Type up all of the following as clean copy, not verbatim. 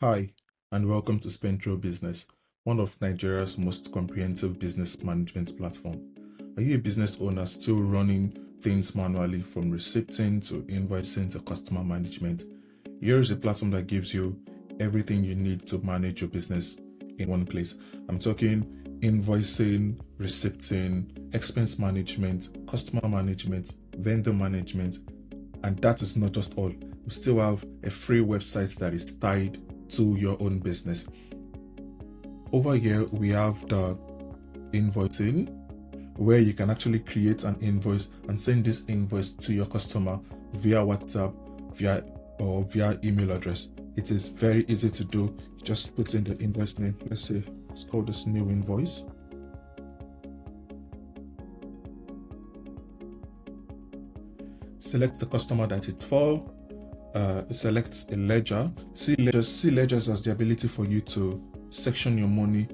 Hi, and welcome to SpenTrail Business, one of Nigeria's most comprehensive business management platform. Are you a business owner still running things manually from receipting to invoicing to customer management? Here is a platform that gives you everything you need to manage your business in one place. I'm talking invoicing, receipting, expense management, customer management, vendor management, and that is not just all. We still have a free website that is tied to your own business. Over here, we have the invoicing, where you can actually create an invoice and send this invoice to your customer via WhatsApp, via email address. It is very easy to do. You just put in the invoice name. Let's say it's called this new invoice. Select the customer that it's for. Select a ledger. See ledgers as the ability for you to section your money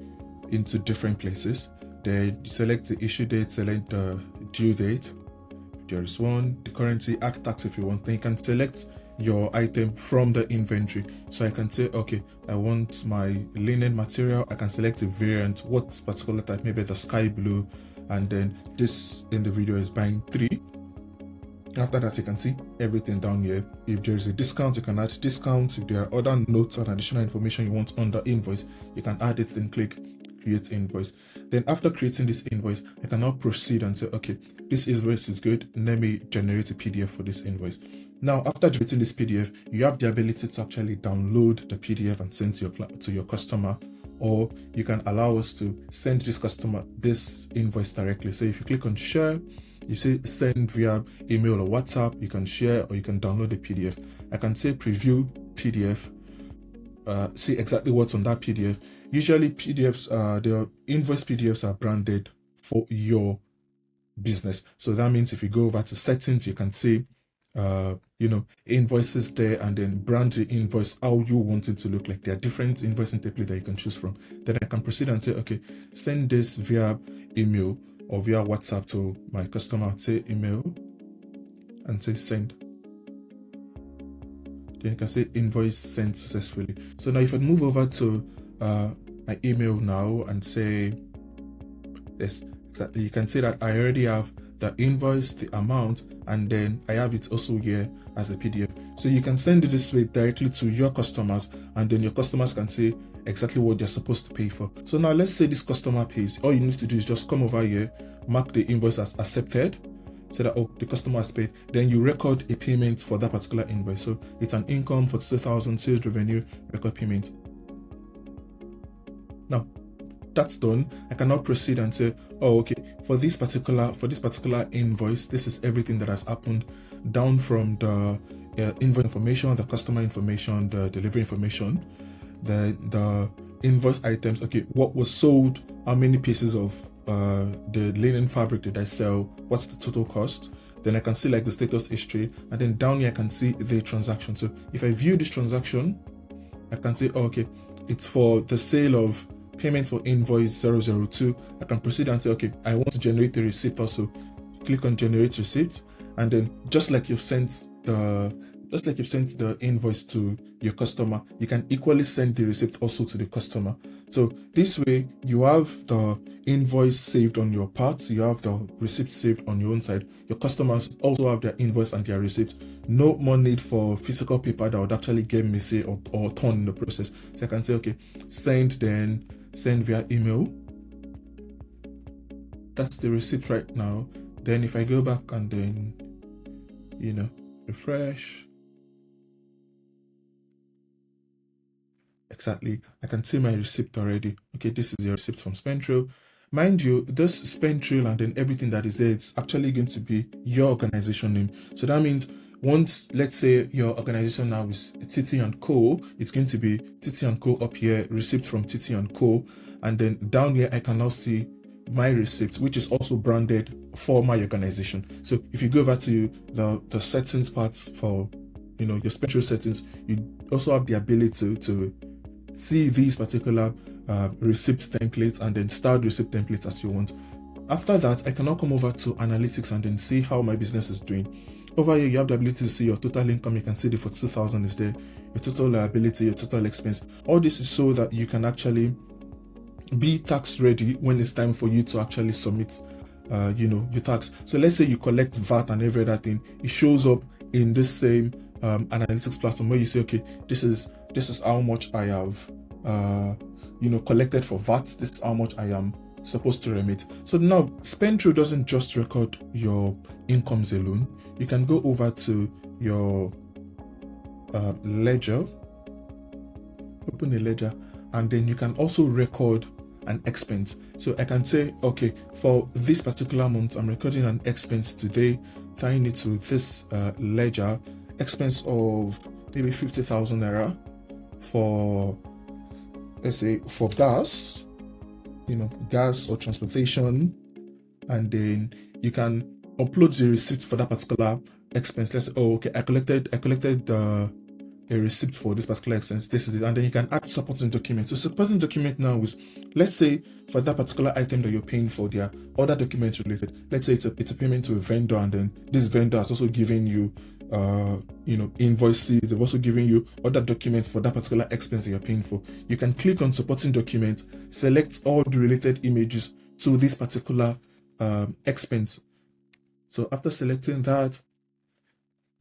into different places. Then select the issue date, select the due date. There is one, the currency, add tax if you want. Then you can select your item from the inventory. So I can say, okay, I want my linen material. I can select a variant, what particular type, maybe the sky blue, and then this individual is buying 3. After that, you can see everything down here. If there is a discount, you can add discounts. If there are other notes and additional information you want on the invoice, you can add it, then click create invoice. Then after creating this invoice, I can now proceed and say, okay, this invoice is good. Let me generate a PDF for this invoice. Now, after generating this PDF, you have the ability to actually download the PDF and send to your customer, or you can allow us to send this customer this invoice directly. So if you click on share, you say send via email or WhatsApp, you can share or you can download the PDF. I can say preview PDF, see exactly what's on that PDF. Usually PDFs, the invoice PDFs are branded for your business. So that means if you go over to settings, you can see, invoices there, and then brand the invoice how you want it to look like. There are different invoicing templates that you can choose from. Then I can proceed and say, okay, send this via email or via WhatsApp to my customer. Say email and say send. Then you can say invoice sent successfully. So now if I move over to my email now and say this, exactly, you can see that I already have the invoice, the amount, and then I have it also here as a PDF. So you can send it this way directly to your customers, and then your customers can see exactly what they're supposed to pay for. So now let's say this customer pays. All you need to do is just come over here, mark the invoice as accepted, so that, oh, the customer has paid. Then you record a payment for that particular invoice. So it's an income for 2,000, sales revenue, record payment. Now that's done. I can now proceed and say, oh, okay, for this particular invoice, this is everything that has happened, down from the invoice information, the customer information, the delivery information, the invoice items. Okay, what was sold, how many pieces of the linen fabric did I sell, what's the total cost. Then I can see like the status history, and then down here I can see the transaction. So if I view this transaction, I can say, oh, okay, it's for the sale of payment for invoice 002. I can proceed and say, okay, I want to generate the receipt also. Click on generate receipt, and then just like you've sent the invoice to your customer, you can equally send the receipt also to the customer. So this way you have the invoice saved on your part, you have the receipt saved on your own side. Your customers also have their invoice and their receipt. No more need for physical paper that would actually get messy or torn in the process. So I can say, okay, send via email. That's the receipt right now. Then if I go back and then refresh, exactly, I can see my receipt already. Okay, this is your receipt from SpenTrail. Mind you, this SpenTrail and then everything that is there, it's actually going to be your organization name. So that means once, let's say your organization now is Titi & Co, it's going to be Titi & Co up here, receipt from Titi & Co, and then down here I can now see my receipt, which is also branded for my organization. So if you go over to the settings parts for your SpenTrail settings, you also have the ability to see these particular receipt templates and then style receipt templates as you want. After that, I can now come over to analytics and then see how my business is doing. Over here, you have the ability to see your total income. You can see the 42,000 is there. your total liability, your total expense. All this is so that you can actually be tax ready when it's time for you to actually submit your tax. So let's say you collect VAT and every other thing, it shows up in this same analytics platform where you say, okay, this is how much I have collected for VAT, this is how much I am supposed to remit. So now SpenTrail doesn't just record your incomes alone. You can go over to your ledger, open a ledger, and then you can also record an expense. So I can say, okay, for this particular month, I'm recording an expense today, tying it to this ledger, expense of maybe 50,000 naira for, let's say, for gas, gas or transportation, and then you can upload the receipt for that particular expense. Let's say, oh, okay, I collected a receipt for this particular expense. This is it, and then you can add supporting documents. So supporting document now is, let's say for that particular item that you're paying for, there are other documents related. Let's say it's a payment to a vendor, and then this vendor has also given you invoices. They've also given you other documents for that particular expense that you're paying for. You can click on supporting documents, select all the related images to this particular expense. So after selecting that,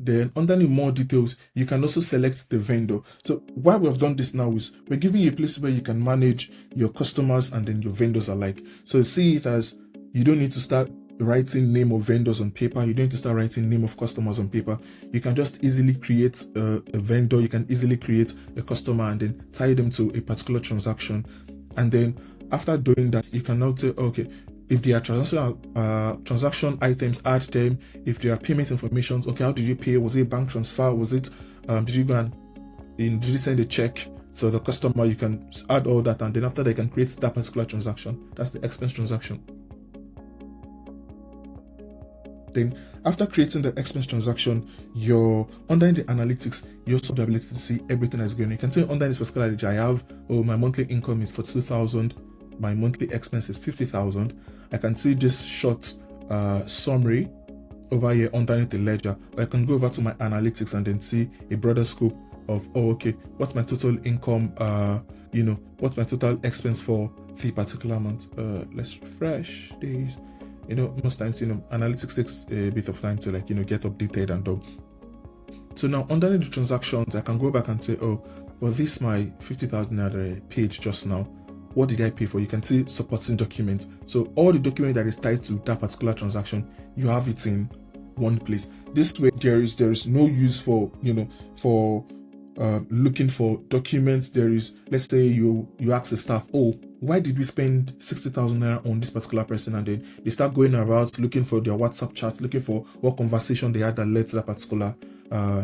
then underneath more details, you can also select the vendor. So why we have done this now is we're giving you a place where you can manage your customers and then your vendors alike. So see it as, you don't need to start writing name of vendors on paper. You don't need to start writing name of customers on paper. You can just easily create a vendor. You can easily create a customer and then tie them to a particular transaction. And then after doing that, you can now say, okay, if there are transaction items, add them. If there are payment information, okay, how did you pay? Was it bank transfer? Was it did you go and did you send a check? So the customer, you can add all that, and then after they can create that particular transaction. That's the expense transaction. Then after creating the expense transaction, you're under the analytics, you also have the ability to see everything that's going on. You can see under this particular ledger, I have, my monthly income is 42,000. My monthly expense is 50,000. I can see this short summary over here underneath the ledger. Or I can go over to my analytics and then see a broader scope of, oh, okay, what's my total income? What's my total expense for the particular month? Let's refresh these. Most times, analytics takes a bit of time to get updated and all. So now underneath the transactions, I can go back and say, oh, well, this is my 50,000 page just now. What did I pay for? You can see supporting documents. So all the document that is tied to that particular transaction, you have it in one place. This way, there is no use for looking for documents. There is, let's say you ask the staff, oh, why did we spend 60,000 naira on this particular person? And then they start going around looking for their WhatsApp chat, looking for what conversation they had that led to that particular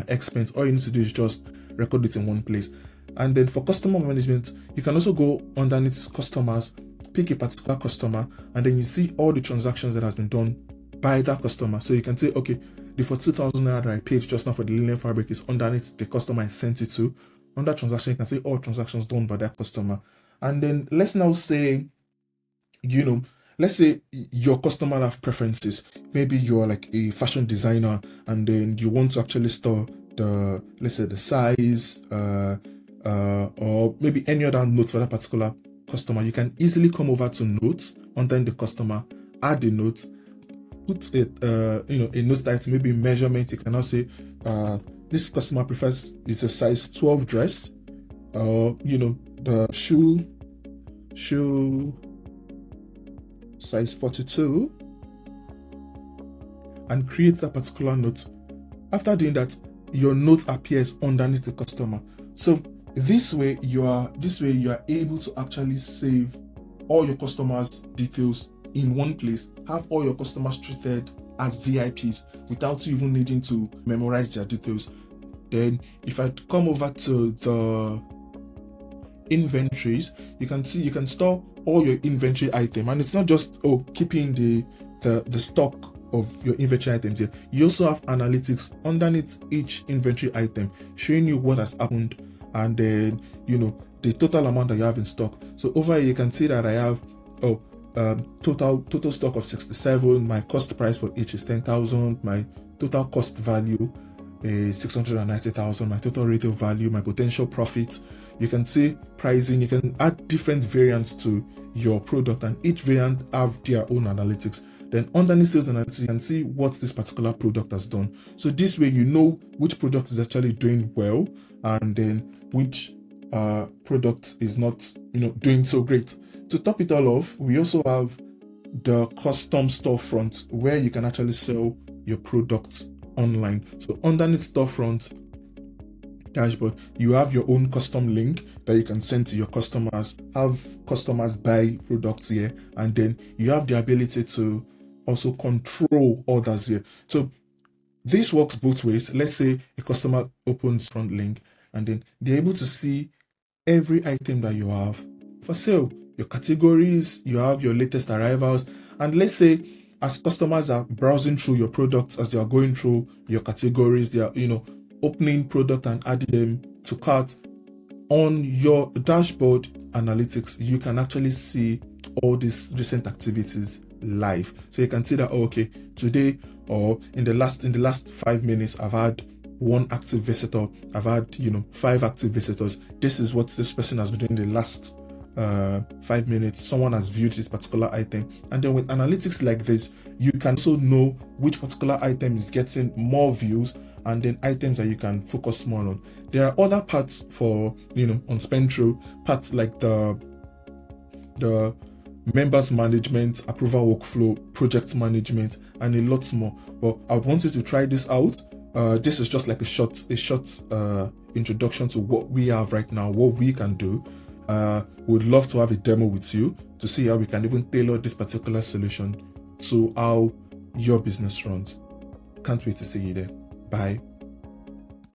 expense. All you need to do is just record it in one place. And then for customer management, you can also go underneath customers, pick a particular customer, and then you see all the transactions that has been done by that customer. So you can say, okay, the 42,000 naira that I paid just now for the linen fabric is underneath the customer I sent it to. Under transaction, you can see all transactions done by that customer. And then let's now say, let's say your customer have preferences. Maybe you're like a fashion designer, and then you want to actually store let's say the size, or maybe any other notes for that particular customer. You can easily come over to notes under the customer, add the notes, put it, a note title, maybe measurement. You can now say, this customer prefers it's a size 12 dress, or the shoe size 42, and create that particular note. After doing that, your note appears underneath the customer. So this way you are able to actually save all your customers' details in one place, have all your customers treated as VIPs without you even needing to memorize their details. Then if I come over to the inventories, you can see you can store all your inventory item, and it's not just keeping the stock of your inventory items here. You also have analytics underneath each inventory item showing you what has happened, and then the total amount that you have in stock. So over here you can see that I have total stock of 67. My cost price for each is 10,000. My total cost value a 690,000, my total retail value, my potential profit. You can see pricing. You can add different variants to your product, and each variant have their own analytics. Then underneath sales analytics, you can see what this particular product has done. So this way you know which product is actually doing well, and then which product is not, doing so great. To top it all off, we also have the custom storefront, where you can actually sell your products online. So underneath storefront dashboard, you have your own custom link that you can send to your customers, have customers buy products here, and then you have the ability to also control orders here. So this works both ways. Let's say a customer opens front link, and then they're able to see every item that you have for sale, your categories, you have your latest arrivals. And let's say as customers are browsing through your products, as they are going through your categories, they are opening product and adding them to cart, on your dashboard analytics, you can actually see all these recent activities live. So you can see that, okay, today or in the last 5 minutes, I've had 1 active visitor, I've had 5 active visitors. This is what this person has been doing in the last 5 minutes. Someone has viewed this particular item. And then with analytics like this, you can also know which particular item is getting more views, and then items that you can focus more on. There are other parts for on SpenTrail, parts like the members management, approval workflow, project management, and a lot more. But I want you to try this out. This is just like a short introduction to what we have right now, what we can do. We'd love to have a demo with you to see how we can even tailor this particular solution to how your business runs. Can't wait to see you there. Bye.